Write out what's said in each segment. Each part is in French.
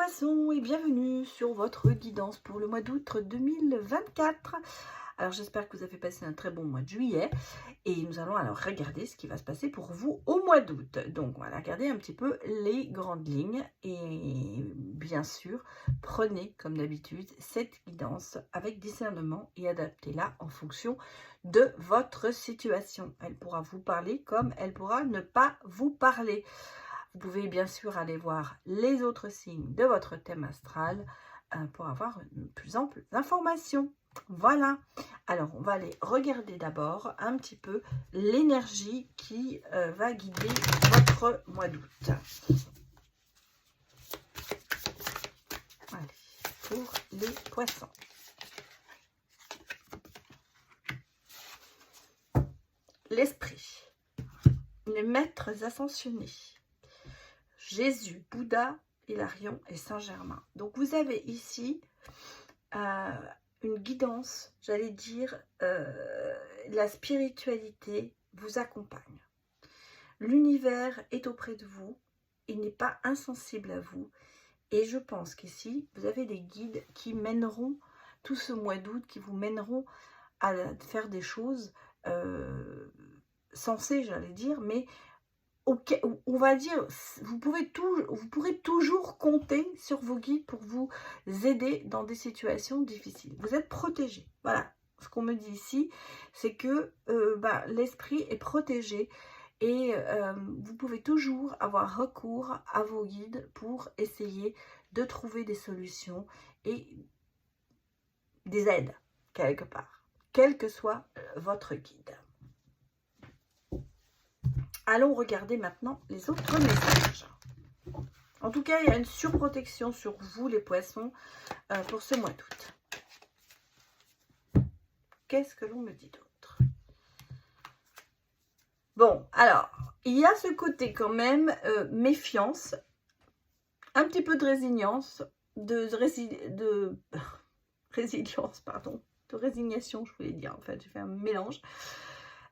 Poissons et bienvenue sur votre guidance pour le mois d'août 2024. Alors j'espère que vous avez passé un très bon mois de juillet et nous allons alors regarder ce qui va se passer pour vous au mois d'août. Donc on va regarder un petit peu les grandes lignes et bien sûr prenez comme d'habitude cette guidance avec discernement et adaptez-la en fonction de votre situation. Elle pourra vous parler comme elle pourra ne pas vous parler. Vous pouvez bien sûr aller voir les autres signes de votre thème astral pour avoir une plus ample information. Voilà. Alors, on va aller regarder d'abord un petit peu l'énergie qui va guider votre mois d'août. Allez, pour les poissons. L'esprit. Les maîtres ascensionnés. Jésus, Bouddha, Hilarion et Saint-Germain. Donc vous avez ici une guidance, j'allais dire, la spiritualité vous accompagne. L'univers est auprès de vous, il n'est pas insensible à vous. Et je pense qu'ici, vous avez des guides qui mèneront tout ce mois d'août, qui vous mèneront à faire des choses sensées, j'allais dire, mais on va dire, vous pourrez toujours compter sur vos guides pour vous aider dans des situations difficiles. Vous êtes protégé. Voilà, ce qu'on me dit ici, c'est que l'esprit est protégé et vous pouvez toujours avoir recours à vos guides pour essayer de trouver des solutions et des aides quelque part, quel que soit votre guide. Allons regarder maintenant les autres messages. En tout cas, il y a une surprotection sur vous, les poissons, pour ce mois d'août. Qu'est-ce que l'on me dit d'autre? Bon, alors, il y a ce côté quand même méfiance, un petit peu de résilience, de résignation, je voulais dire, en fait, j'ai fait un mélange.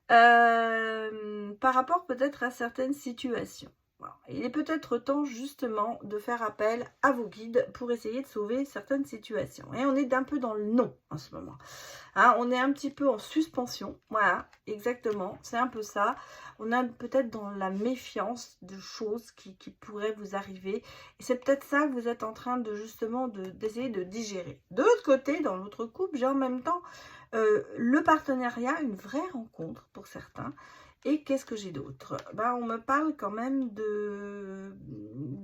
Par rapport peut-être à certaines situations. Voilà. Il est peut-être temps justement de faire appel à vos guides pour essayer de sauver certaines situations. Et on est d'un peu dans le non en ce moment. Hein, on est un petit peu en suspension. Voilà, exactement. C'est un peu ça. On est peut-être dans la méfiance de choses qui pourraient vous arriver. Et c'est peut-être ça que vous êtes en train de justement d'essayer de digérer. De l'autre côté, dans l'autre couple, j'ai en même temps le partenariat, une vraie rencontre pour certains. Et qu'est-ce que j'ai d'autre? On me parle quand même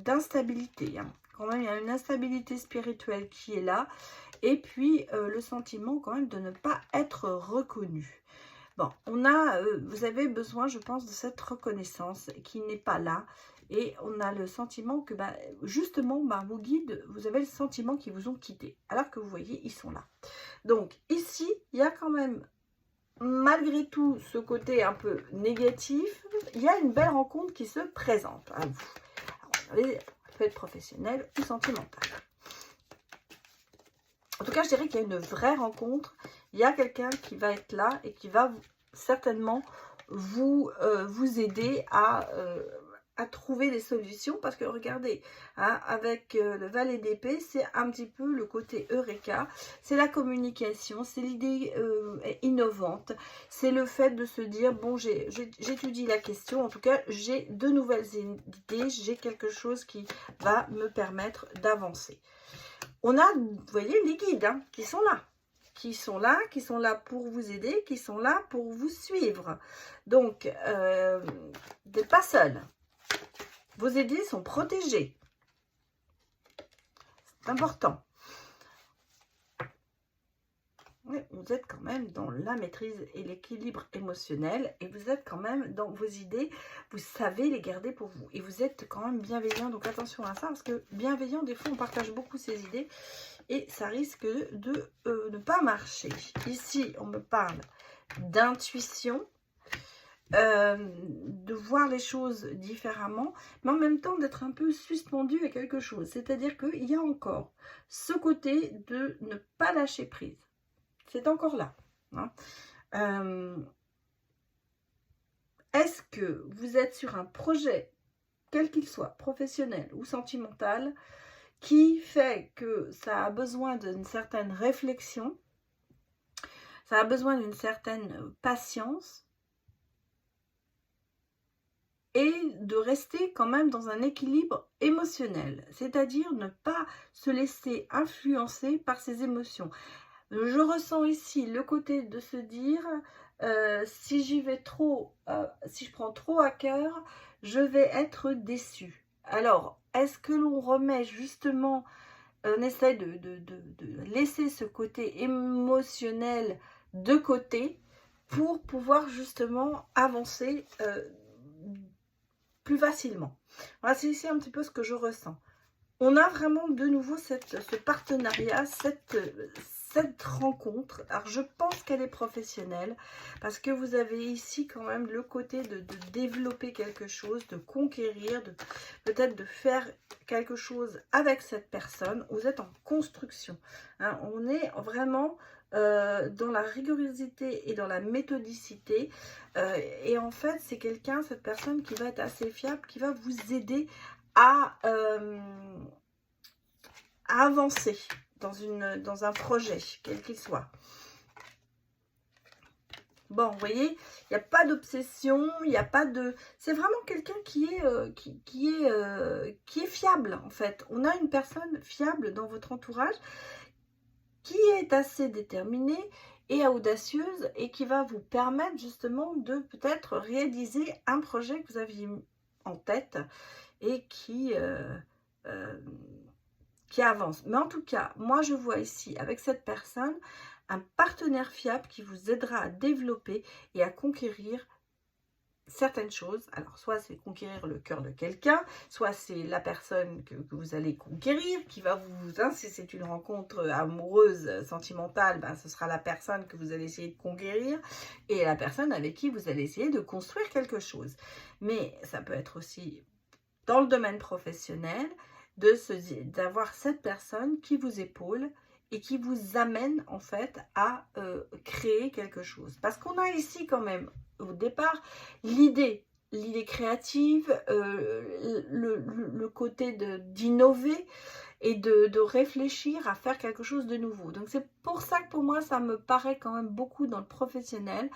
d'instabilité. Hein. Quand même, il y a une instabilité spirituelle qui est là. Et puis, le sentiment quand même de ne pas être reconnu. Bon, vous avez besoin, je pense, de cette reconnaissance qui n'est pas là. Et on a le sentiment que, justement, vos guides, vous avez le sentiment qu'ils vous ont quitté. Alors que vous voyez, ils sont là. Donc, ici, il y a quand même, malgré tout, ce côté un peu négatif, il y a une belle rencontre qui se présente à vous. Alors, elle peut être professionnelle ou sentimentale. En tout cas, je dirais qu'il y a une vraie rencontre. Il y a quelqu'un qui va être là et qui va certainement vous aider à trouver des solutions. Parce que regardez, hein, avec le valet d'épée, c'est un petit peu le côté Eureka. C'est la communication, c'est l'idée innovante. C'est le fait de se dire, bon, j'étudie la question. En tout cas, j'ai de nouvelles idées. J'ai quelque chose qui va me permettre d'avancer. On a, vous voyez, les guides hein, qui sont là, qui sont là pour vous aider, qui sont là pour vous suivre. Donc, vous n'êtes pas seul. Vos aidés sont protégés. C'est important. Mais vous êtes quand même dans la maîtrise et l'équilibre émotionnel et vous êtes quand même dans vos idées, vous savez les garder pour vous et vous êtes quand même bienveillant, donc attention à ça parce que bienveillant, des fois on partage beaucoup ses idées et ça risque de ne pas marcher. Ici on me parle d'intuition, de voir les choses différemment, mais en même temps d'être un peu suspendu à quelque chose, c'est-à-dire qu'il y a encore ce côté de ne pas lâcher prise. C'est encore là. Hein. Est-ce que vous êtes sur un projet, quel qu'il soit, professionnel ou sentimental, qui fait que ça a besoin d'une certaine réflexion, ça a besoin d'une certaine patience et de rester quand même dans un équilibre émotionnel, c'est-à-dire ne pas se laisser influencer par ses émotions. Je ressens ici le côté de se dire, si j'y vais trop, si je prends trop à cœur, je vais être déçue. Alors, est-ce que l'on remet justement, on essaie de laisser ce côté émotionnel de côté pour pouvoir justement avancer plus facilement. Voilà, c'est ici un petit peu ce que je ressens. On a vraiment de nouveau ce partenariat, cette rencontre. Alors, je pense qu'elle est professionnelle parce que vous avez ici quand même le côté de développer quelque chose, de conquérir, peut-être de faire quelque chose avec cette personne. Vous êtes en construction. Hein, on est vraiment dans la rigorosité et dans la méthodicité. Et en fait, c'est quelqu'un, cette personne qui va être assez fiable, qui va vous aider à avancer dans un projet, quel qu'il soit. Bon, vous voyez, il n'y a pas d'obsession, il n'y a pas de... C'est vraiment quelqu'un qui est fiable, en fait. On a une personne fiable dans votre entourage qui est assez déterminée et audacieuse et qui va vous permettre justement de peut-être réaliser un projet que vous aviez en tête et qui avance. Mais en tout cas, moi je vois ici avec cette personne un partenaire fiable qui vous aidera à développer et à conquérir certaines choses. Alors soit c'est conquérir le cœur de quelqu'un, soit c'est la personne que vous allez conquérir qui va vous, hein, si c'est une rencontre amoureuse, sentimentale, ben, ce sera la personne que vous allez essayer de conquérir et la personne avec qui vous allez essayer de construire quelque chose. Mais ça peut être aussi dans le domaine professionnel, d'avoir cette personne qui vous épaule et qui vous amène en fait à créer quelque chose. Parce qu'on a ici quand même au départ l'idée créative, le côté d'innover et de réfléchir à faire quelque chose de nouveau. Donc c'est pour ça que pour moi ça me paraît quand même beaucoup dans le professionnel.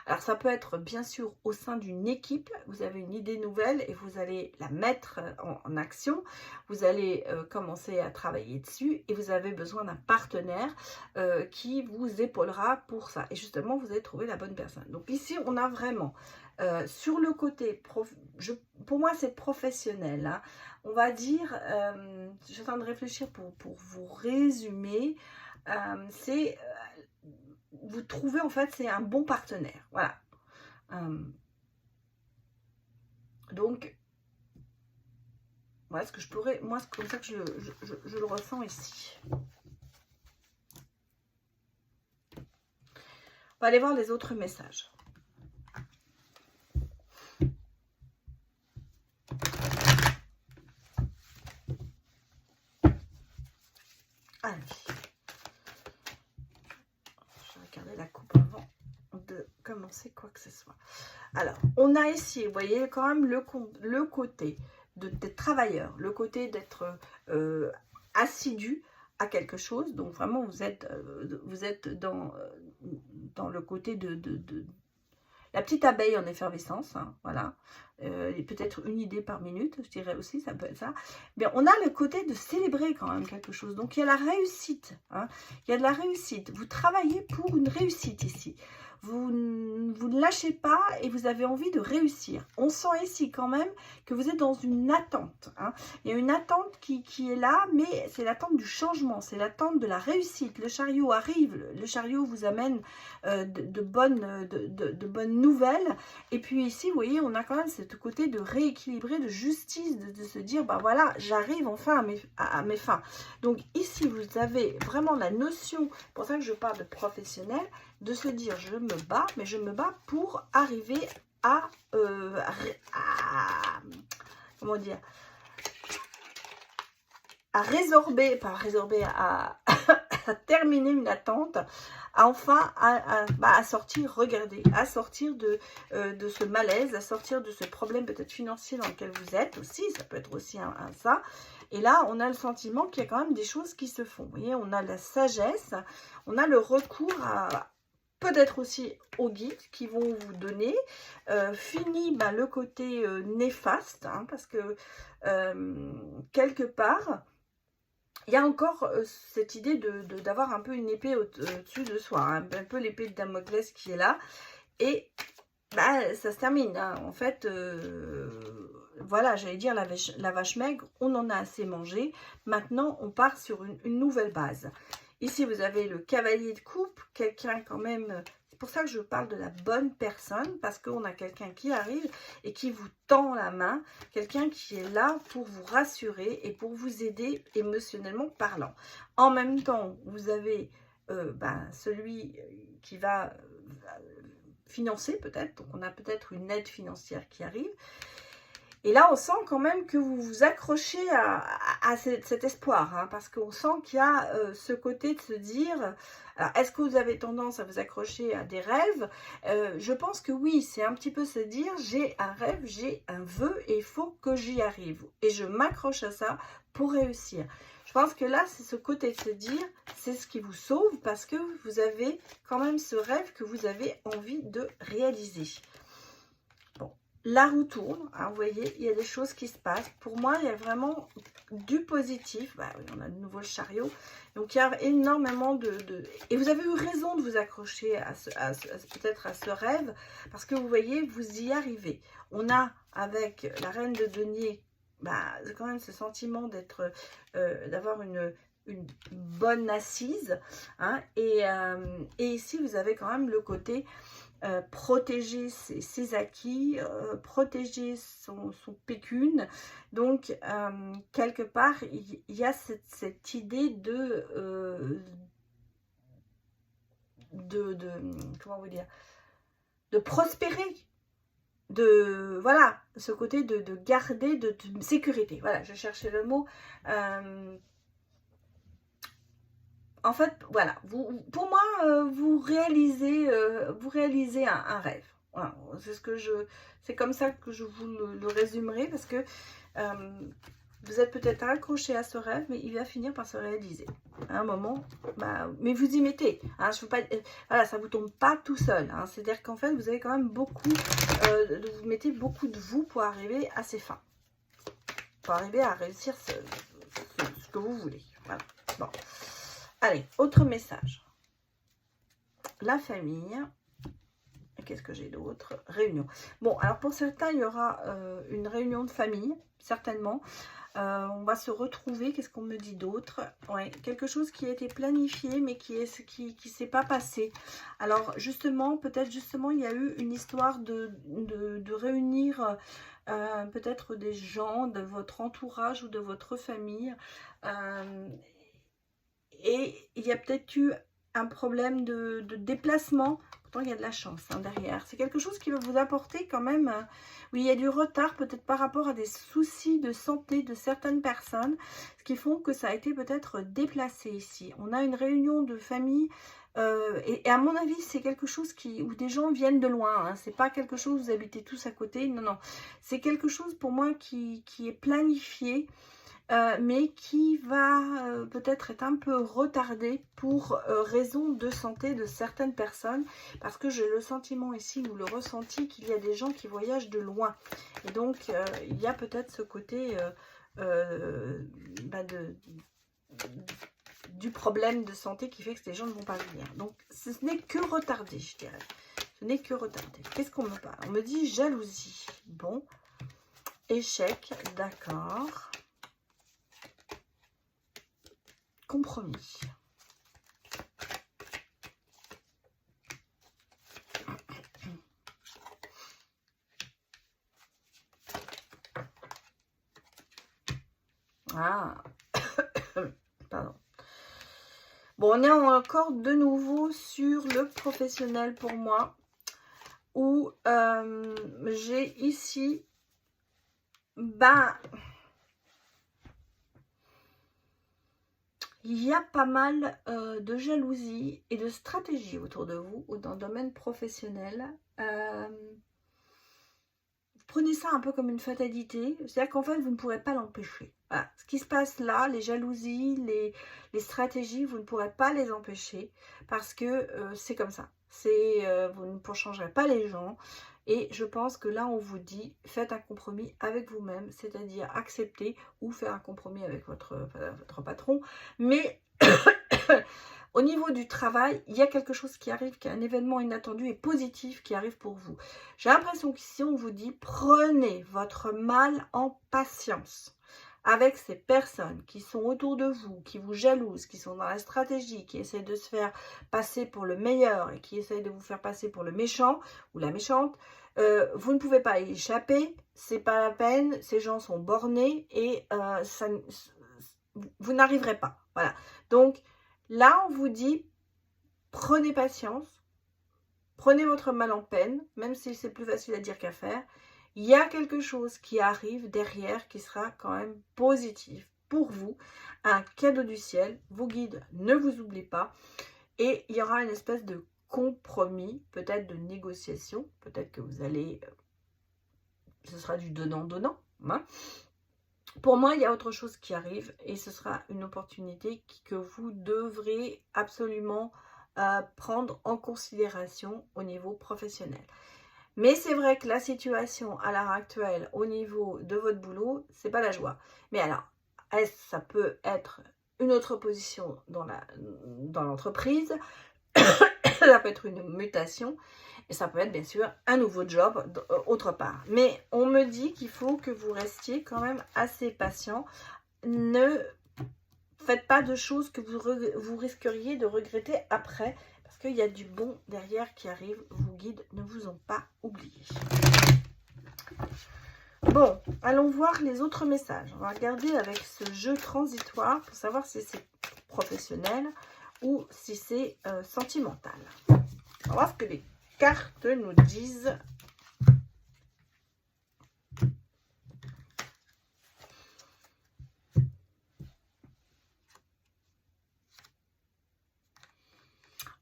Alors ça peut être bien sûr au sein d'une équipe, vous avez une idée nouvelle et vous allez la mettre en action, vous allez commencer à travailler dessus et vous avez besoin d'un partenaire qui vous épaulera pour ça. Et justement vous allez trouver la bonne personne. Donc ici on a vraiment sur le côté, pour moi c'est professionnel, hein. On va dire, je suis en train de réfléchir pour vous résumer, c'est, vous trouvez en fait, c'est un bon partenaire, voilà. Donc, voilà ce que je pourrais, moi c'est comme ça que je le ressens ici. On va aller voir les autres messages. Allez. Je vais regarder la coupe avant de commencer quoi que ce soit. Alors, on a ici, vous voyez, quand même le côté d'être travailleur, le côté d'être assidu à quelque chose. Donc, vraiment, vous êtes dans le côté de la petite abeille en effervescence, hein, voilà. Et peut-être une idée par minute, je dirais aussi, ça peut être ça. Mais on a le côté de célébrer quand même quelque chose. Donc, il y a la réussite. Hein. Il y a de la réussite. Vous travaillez pour une réussite ici. Vous ne lâchez pas et vous avez envie de réussir. On sent ici quand même que vous êtes dans une attente. Hein. Il y a une attente qui est là, mais c'est l'attente du changement, c'est l'attente de la réussite. Le chariot arrive, le chariot vous amène de bonnes nouvelles. Et puis ici, vous voyez, on a quand même ce côté de rééquilibrer, de justice, de se dire, bah voilà, j'arrive enfin à mes fins. Donc ici, vous avez vraiment la notion, pour ça que je parle de professionnel, de se dire je me bats, mais je me bats pour arriver à comment dire, à résorber, pas résorber, à terminer une attente, enfin à sortir, regardez, à sortir de ce malaise, à sortir de ce problème peut-être financier dans lequel vous êtes aussi, ça peut être aussi ça. Et là, on a le sentiment qu'il y a quand même des choses qui se font. Vous voyez, on a la sagesse, on a le recours à peut-être aussi aux guides qui vont vous donner. Fini le côté néfaste, hein, parce que quelque part, il y a encore cette idée d'avoir un peu une épée au-dessus de soi, hein, un peu l'épée de Damoclès qui est là. Et ça se termine, hein. En fait, voilà, j'allais dire la vache maigre, on en a assez mangé. Maintenant, on part sur une nouvelle base. Ici, vous avez le cavalier de coupe, quelqu'un quand même... C'est pour ça que je parle de la bonne personne, parce qu'on a quelqu'un qui arrive et qui vous tend la main, quelqu'un qui est là pour vous rassurer et pour vous aider émotionnellement parlant. En même temps, vous avez celui qui va financer peut-être, donc on a peut-être une aide financière qui arrive. Et là, on sent quand même que vous vous accrochez à cet espoir, hein, parce qu'on sent qu'il y a ce côté de se dire, alors est-ce que vous avez tendance à vous accrocher à des rêves? Je pense que oui, c'est un petit peu se dire, j'ai un rêve, j'ai un vœu et il faut que j'y arrive. Et je m'accroche à ça pour réussir. Je pense que là, c'est ce côté de se dire, c'est ce qui vous sauve parce que vous avez quand même ce rêve que vous avez envie de réaliser. La roue tourne, hein, vous voyez, il y a des choses qui se passent. Pour moi, il y a vraiment du positif. Oui, on a de nouveau le chariot. Donc, il y a énormément Et vous avez eu raison de vous accrocher peut-être à ce rêve, parce que vous voyez, vous y arrivez. On a, avec la reine de denier, quand même ce sentiment d'avoir une bonne assise. Hein, et ici, vous avez quand même le côté... protéger ses acquis, protéger son pécune. Donc, quelque part, il y a cette idée comment vous dire, de prospérer, voilà, ce côté de garder, de sécurité. Voilà, je cherchais le mot. En fait, voilà, pour moi, vous réalisez un rêve. Voilà, c'est comme ça que je vous le résumerai, parce que vous êtes peut-être accroché à ce rêve, mais il va finir par se réaliser. À un moment, mais vous y mettez. Hein, je veux pas, voilà, ça vous tombe pas tout seul. Hein, c'est-à-dire qu'en fait, vous avez quand même beaucoup, vous mettez beaucoup de vous pour arriver à ces fins, pour arriver à réussir ce que vous voulez. Voilà. Bon. Allez, autre message. La famille. Qu'est-ce que j'ai d'autre? Réunion. Bon, alors pour certains, il y aura une réunion de famille, certainement. On va se retrouver. Qu'est-ce qu'on me dit d'autre? Ouais, quelque chose qui a été planifié, mais qui s'est pas passé. Alors, justement, peut-être justement, il y a eu une histoire de réunir peut-être des gens de votre entourage ou de votre famille. Et il y a peut-être eu un problème de déplacement. Pourtant, il y a de la chance derrière. C'est quelque chose qui va vous apporter quand même... oui, il y a du retard peut-être par rapport à des soucis de santé de certaines personnes, ce qui font que ça a été peut-être déplacé ici. On a une réunion de famille et à mon avis, c'est quelque chose où des gens viennent de loin. Hein. C'est pas quelque chose où vous habitez tous à côté. Non, non. C'est quelque chose pour moi qui est planifié. Mais qui va peut-être être un peu retardé pour raison de santé de certaines personnes, parce que j'ai le sentiment ici, ou le ressenti, qu'il y a des gens qui voyagent de loin. Et donc, il y a peut-être ce côté du problème de santé qui fait que ces gens ne vont pas venir. Donc, ce n'est que retardé, je dirais. Ce n'est que retardé. Qu'est-ce qu'on me parle? On me dit jalousie. Bon. Échec, d'accord. Compromis. Ah, pardon. Bon, on est encore de nouveau sur le professionnel pour moi, où j'ai ici, il y a pas mal de jalousie et de stratégie autour de vous ou dans le domaine professionnel. Prenez ça un peu comme une fatalité, c'est-à-dire qu'en fait, vous ne pourrez pas l'empêcher. Voilà. Ce qui se passe là, les jalousies, les stratégies, vous ne pourrez pas les empêcher parce que c'est comme ça. Vous ne changerez pas les gens. Et je pense que là, on vous dit, faites un compromis avec vous-même, c'est-à-dire accepter ou faire un compromis avec votre patron. Mais au niveau du travail, il y a quelque chose qui arrive, qui est un événement inattendu et positif qui arrive pour vous. J'ai l'impression qu'ici, on vous dit, prenez votre mal en patience avec ces personnes qui sont autour de vous, qui vous jalousent, qui sont dans la stratégie, qui essaient de se faire passer pour le meilleur et qui essayent de vous faire passer pour le méchant ou la méchante. Vous ne pouvez pas y échapper, c'est pas la peine, ces gens sont bornés et vous n'arriverez pas. Voilà. Donc, là, on vous dit, prenez patience, prenez votre mal en peine, même si c'est plus facile à dire qu'à faire. Il y a quelque chose qui arrive derrière qui sera quand même positif pour vous, un cadeau du ciel, vos guides ne vous oublient pas et il y aura une espèce de compromis, peut-être de négociation, peut-être que vous allez, ce sera du donnant-donnant, hein. Pour moi, il y a autre chose qui arrive et ce sera une opportunité que vous devrez absolument prendre en considération au niveau professionnel. Mais c'est vrai que la situation à l'heure actuelle au niveau de votre boulot, c'est pas la joie. Mais alors, ça peut être une autre position dans l'entreprise, ça peut être une mutation, et ça peut être bien sûr un nouveau job autre part. Mais on me dit qu'il faut que vous restiez quand même assez patient. Ne faites pas de choses que vous risqueriez de regretter après, parce qu'il y a du bon derrière qui arrive. Vos guides ne vous ont pas oublié. Bon, allons voir les autres messages. On va regarder avec ce jeu transitoire pour savoir si c'est professionnel ou si c'est sentimental. On va voir ce que les cartes nous disent.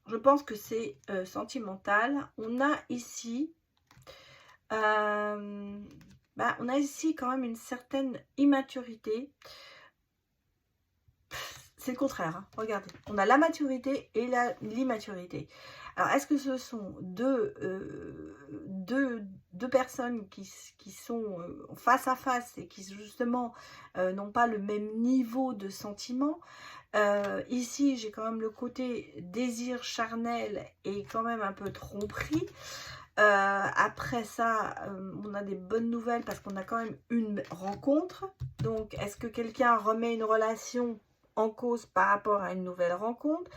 Je pense que c'est sentimental. On a ici quand même une certaine immaturité. C'est le contraire, hein. Regardez. On a la maturité et l'immaturité. Alors, est-ce que ce sont deux personnes qui sont face à face et qui, justement, n'ont pas le même niveau de sentiment? Ici, j'ai quand même le côté désir charnel et quand même un peu tromperie. Après ça, on a des bonnes nouvelles parce qu'on a quand même une rencontre. Donc, est-ce que quelqu'un remet une relation en cause par rapport à une nouvelle rencontre?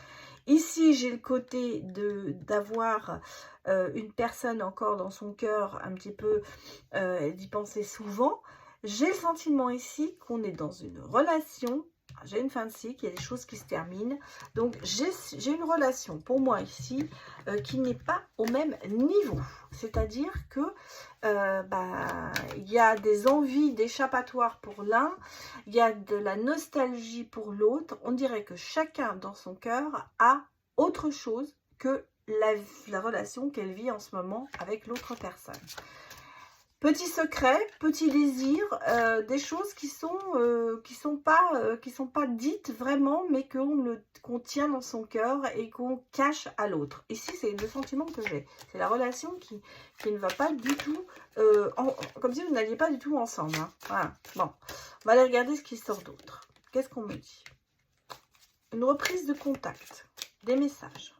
Ici, j'ai le côté d'avoir une personne encore dans son cœur, un petit peu d'y penser souvent. J'ai le sentiment ici qu'on est dans une relation. J'ai une fin de cycle, il y a des choses qui se terminent. Donc, j'ai une relation pour moi ici qui n'est pas au même niveau. C'est-à-dire que il y a des envies d'échappatoire pour l'un, il y a de la nostalgie pour l'autre. On dirait que chacun dans son cœur a autre chose que la relation qu'elle vit en ce moment avec l'autre personne. Petit secret, petit désir, des choses qui sont pas dites vraiment, mais qu'on tient dans son cœur et qu'on cache à l'autre. Ici, c'est le sentiment que j'ai. C'est la relation qui ne va pas du tout, comme si vous n'alliez pas du tout ensemble, hein. Voilà. Bon, on va aller regarder ce qui sort d'autre. Qu'est-ce qu'on me dit? Une reprise de contact, des messages.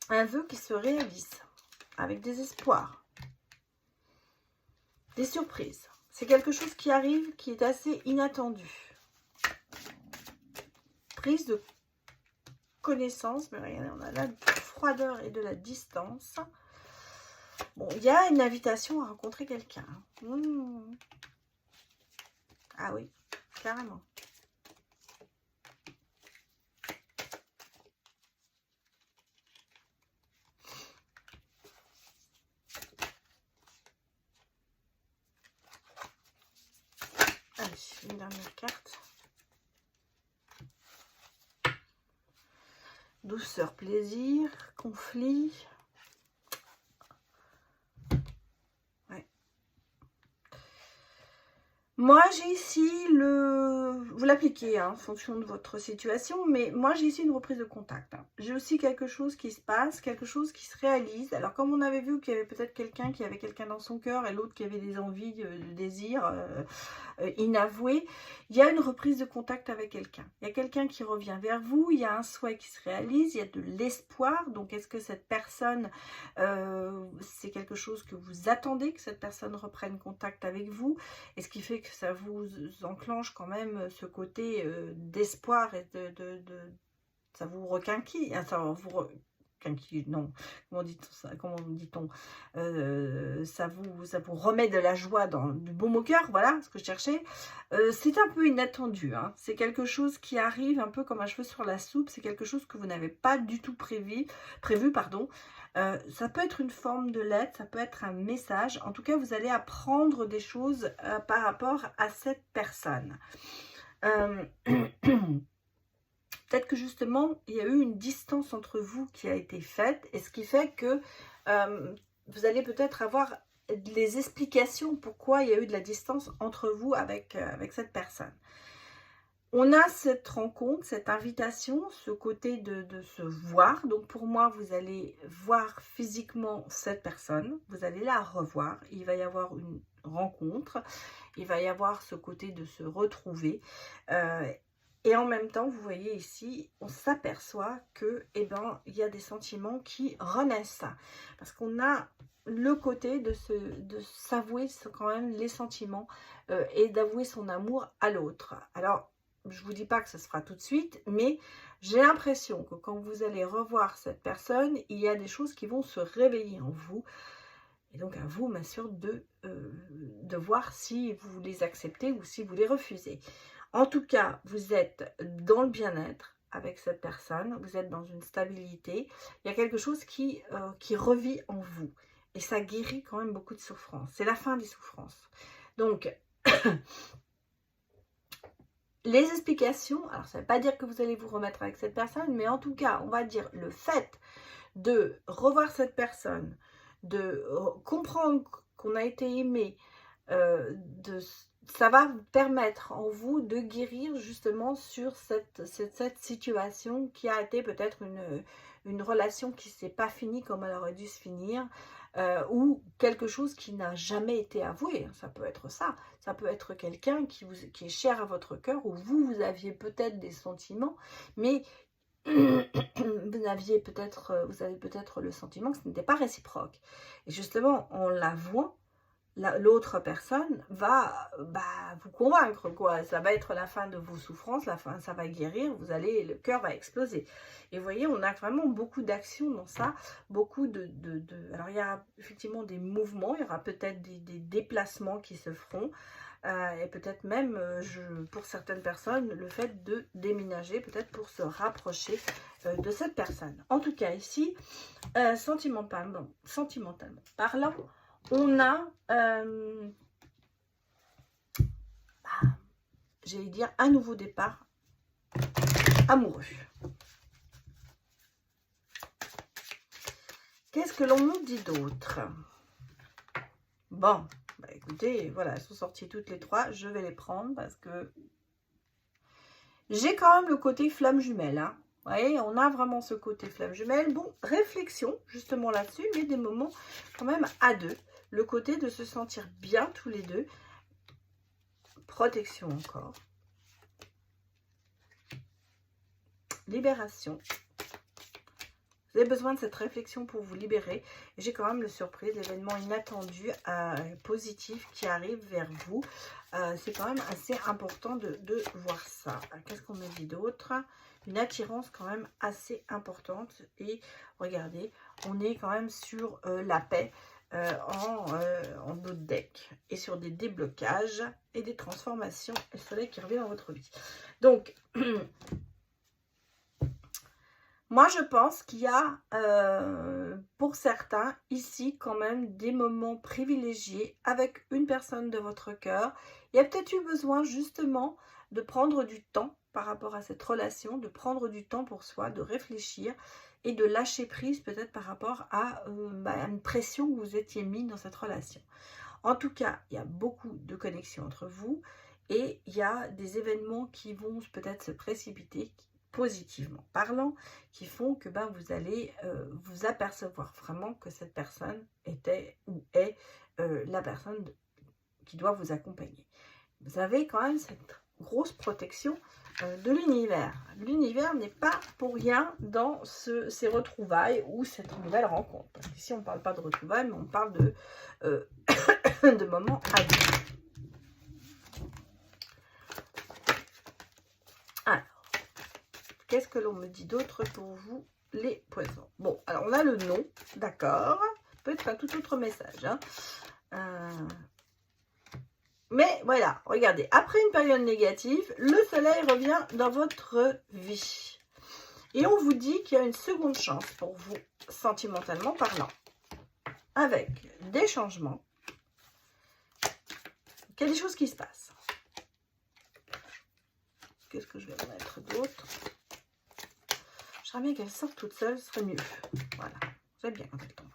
Un vœu qui se réalise avec des espoirs. Des surprises. C'est quelque chose qui arrive, qui est assez inattendu. Prise de connaissance. Mais regardez, on a la froideur et de la distance. Bon, il y a une invitation à rencontrer quelqu'un. Ah oui, carrément. Allez, une dernière carte. douceur, plaisir, conflit. Ouais. Moi, j'ai ici vous l'appliquez hein, en fonction de votre situation, mais moi, j'ai ici une reprise de contact. Hein. J'ai aussi quelque chose qui se passe, quelque chose qui se réalise. Alors, comme on avait vu qu'il y avait peut-être quelqu'un qui avait quelqu'un dans son cœur et l'autre qui avait des envies, de désirs inavoués, il y a une reprise de contact avec quelqu'un. Il y a quelqu'un qui revient vers vous, il y a un souhait qui se réalise, il y a de l'espoir. Donc, est-ce que cette personne, c'est quelque chose que vous attendez, que cette personne reprenne contact avec vous? Et ce qui fait que ça vous enclenche quand même ce côté d'espoir et ça vous requinquille, ça vous requinquille, non, comment dit-on ça, ça vous remet de la joie, du baume au cœur, voilà ce que je cherchais. C'est un peu inattendu, hein. C'est quelque chose qui arrive un peu comme un cheveu sur la soupe, c'est quelque chose que vous n'avez pas du tout prévu, pardon. Ça peut être une forme de lettre, ça peut être un message. En tout cas, vous allez apprendre des choses par rapport à cette personne. Peut-être que justement, il y a eu une distance entre vous qui a été faite, et ce qui fait que vous allez peut-être avoir les explications pourquoi il y a eu de la distance entre vous avec cette personne. On a cette rencontre, cette invitation, ce côté de se voir. Donc pour moi, vous allez voir physiquement cette personne, vous allez la revoir. Il va y avoir une rencontre, il va y avoir ce côté de se retrouver. Et en même temps, vous voyez ici, on s'aperçoit que, eh ben, il y a des sentiments qui renaissent. Parce qu'on a le côté de s'avouer quand même les sentiments et d'avouer son amour à l'autre. Alors, je ne vous dis pas que ce sera tout de suite, mais j'ai l'impression que quand vous allez revoir cette personne, il y a des choses qui vont se réveiller en vous. Et donc à vous, bien sûr, de voir si vous les acceptez ou si vous les refusez. En tout cas, vous êtes dans le bien-être avec cette personne, vous êtes dans une stabilité. Il y a quelque chose qui revit en vous. Et ça guérit quand même beaucoup de souffrances. C'est la fin des souffrances. Donc, les explications, alors ça ne veut pas dire que vous allez vous remettre avec cette personne, mais en tout cas, on va dire le fait de revoir cette personne, de comprendre qu'on a été aimé, ça va permettre en vous de guérir justement sur cette situation qui a été peut-être une relation qui ne s'est pas finie comme elle aurait dû se finir, ou quelque chose qui n'a jamais été avoué. Ça peut être ça. Ça peut être quelqu'un qui est cher à votre cœur, où vous aviez peut-être des sentiments, mais vous avez peut-être le sentiment que ce n'était pas réciproque. Et justement, en l'avouant, l'autre personne va vous convaincre, quoi. Ça va être la fin de vos souffrances, ça va guérir, le cœur va exploser. Et vous voyez, on a vraiment beaucoup d'actions dans ça, beaucoup alors il y a effectivement des mouvements, il y aura peut-être des déplacements qui se feront, et peut-être même, pour certaines personnes, le fait de déménager, peut-être pour se rapprocher de cette personne. En tout cas, ici, sentimentalement parlant, on a, j'allais dire, un nouveau départ amoureux. Qu'est-ce que l'on nous dit d'autre? Bon, écoutez, voilà, elles sont sorties toutes les trois. Je vais les prendre parce que j'ai quand même le côté flamme jumelle. Hein. Vous voyez, on a vraiment ce côté flamme jumelle. Bon, réflexion justement là-dessus, mais des moments quand même à deux. Le côté de se sentir bien tous les deux. Protection encore. Libération. Vous avez besoin de cette réflexion pour vous libérer. J'ai quand même le surprise, l'événement inattendu, positif qui arrive vers vous. C'est quand même assez important de voir ça. Qu'est-ce qu'on me dit d'autre? Une attirance quand même assez importante. Et regardez, on est quand même sur la paix en autre deck. Et sur des déblocages et des transformations. Et le soleil qui revient dans votre vie. Donc... moi, je pense qu'il y a, pour certains, ici, quand même, des moments privilégiés avec une personne de votre cœur. Il y a peut-être eu besoin, justement, de prendre du temps par rapport à cette relation, de prendre du temps pour soi, de réfléchir et de lâcher prise peut-être par rapport à une pression que vous étiez mis dans cette relation. En tout cas, il y a beaucoup de connexions entre vous et il y a des événements qui vont peut-être se précipiter, positivement parlant, qui font que vous allez vous apercevoir vraiment que cette personne était ou est la personne qui doit vous accompagner. Vous avez quand même cette grosse protection de l'univers. L'univers n'est pas pour rien dans ces retrouvailles ou cette nouvelle rencontre. Parce qu'ici, on ne parle pas de retrouvailles, mais on parle de, de moments à vivre. Alors, qu'est-ce que l'on me dit d'autre pour vous, les poissons? Bon, alors on a le nom, d'accord. Peut-être un tout autre message. Mais voilà, regardez, après une période négative, le soleil revient dans votre vie. Et on vous dit qu'il y a une seconde chance pour vous, sentimentalement parlant. Avec des changements. Il y a des choses qui se passent. Qu'est-ce que je vais mettre d'autre? J'aimerais bien qu'elle sorte toute seule, ce serait mieux. Voilà, j'aime bien quand elle tombe.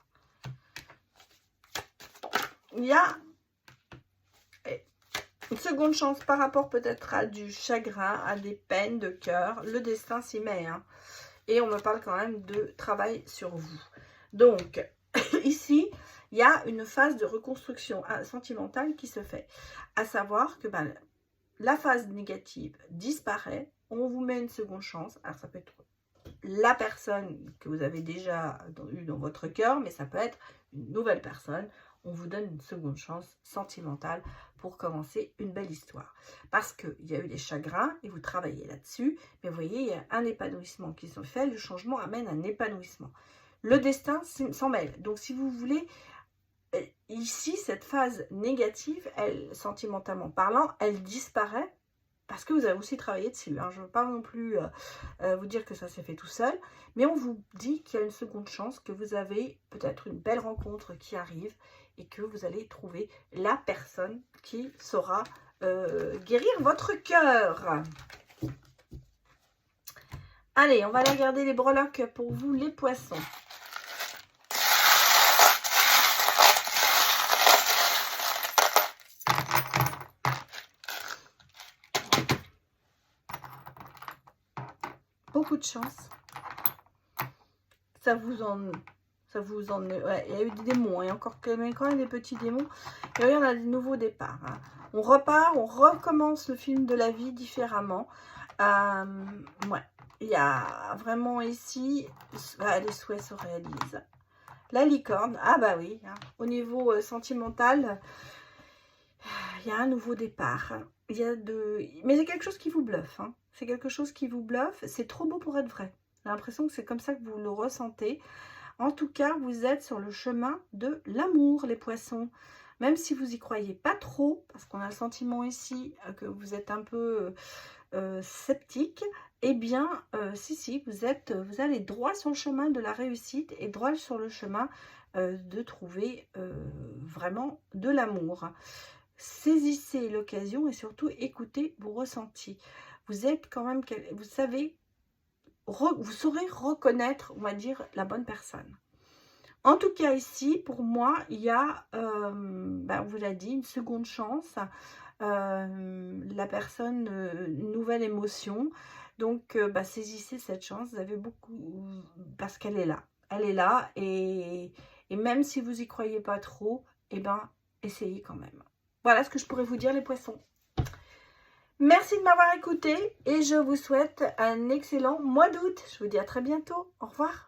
Il y a une seconde chance par rapport peut-être à du chagrin, à des peines de cœur. Le destin s'y met. Hein. Et on me parle quand même de travail sur vous. Donc, ici, il y a une phase de reconstruction sentimentale qui se fait. À savoir que la phase négative disparaît. On vous met une seconde chance. Alors, ça peut être la personne que vous avez déjà eue dans votre cœur, mais ça peut être une nouvelle personne. On vous donne une seconde chance sentimentale pour commencer une belle histoire. Parce qu'il y a eu des chagrins et vous travaillez là-dessus. Mais vous voyez, il y a un épanouissement qui se fait. Le changement amène un épanouissement. Le destin s'en mêle. Donc, si vous voulez, ici, cette phase négative, elle, sentimentalement parlant, elle disparaît. Parce que vous avez aussi travaillé dessus. Hein. Je ne veux pas non plus vous dire que ça s'est fait tout seul. Mais on vous dit qu'il y a une seconde chance, que vous avez peut-être une belle rencontre qui arrive et que vous allez trouver la personne qui saura guérir votre cœur. Allez, on va aller regarder les breloques pour vous, les poissons. Beaucoup de chance. Ouais, il y a eu des démons, il y a encore quand même des petits démons. Et oui, on a des nouveaux départs. Hein. On repart, on recommence le film de la vie différemment. Ouais, il y a vraiment ici, les souhaits se réalisent. La licorne, ah bah oui, hein. Au niveau sentimental, il y a un nouveau départ. Mais c'est quelque chose qui vous bluffe. Hein. C'est quelque chose qui vous bluffe. C'est trop beau pour être vrai. J'ai l'impression que c'est comme ça que vous le ressentez. En tout cas, vous êtes sur le chemin de l'amour, les poissons. Même si vous n'y croyez pas trop, parce qu'on a le sentiment ici que vous êtes un peu sceptique, eh bien, si, vous allez droit sur le chemin de la réussite et droit sur le chemin de trouver vraiment de l'amour. Saisissez l'occasion et surtout écoutez vos ressentis. Vous êtes quand même, vous savez, vous saurez reconnaître, on va dire, la bonne personne. En tout cas, ici, pour moi, il y a, on vous l'a dit, une seconde chance. La personne, une nouvelle émotion. Donc, saisissez cette chance. Vous avez beaucoup, parce qu'elle est là. Elle est là. Et même si vous n'y croyez pas trop, essayez quand même. Voilà ce que je pourrais vous dire, les poissons. Merci de m'avoir écouté et je vous souhaite un excellent mois d'août. Je vous dis à très bientôt. Au revoir.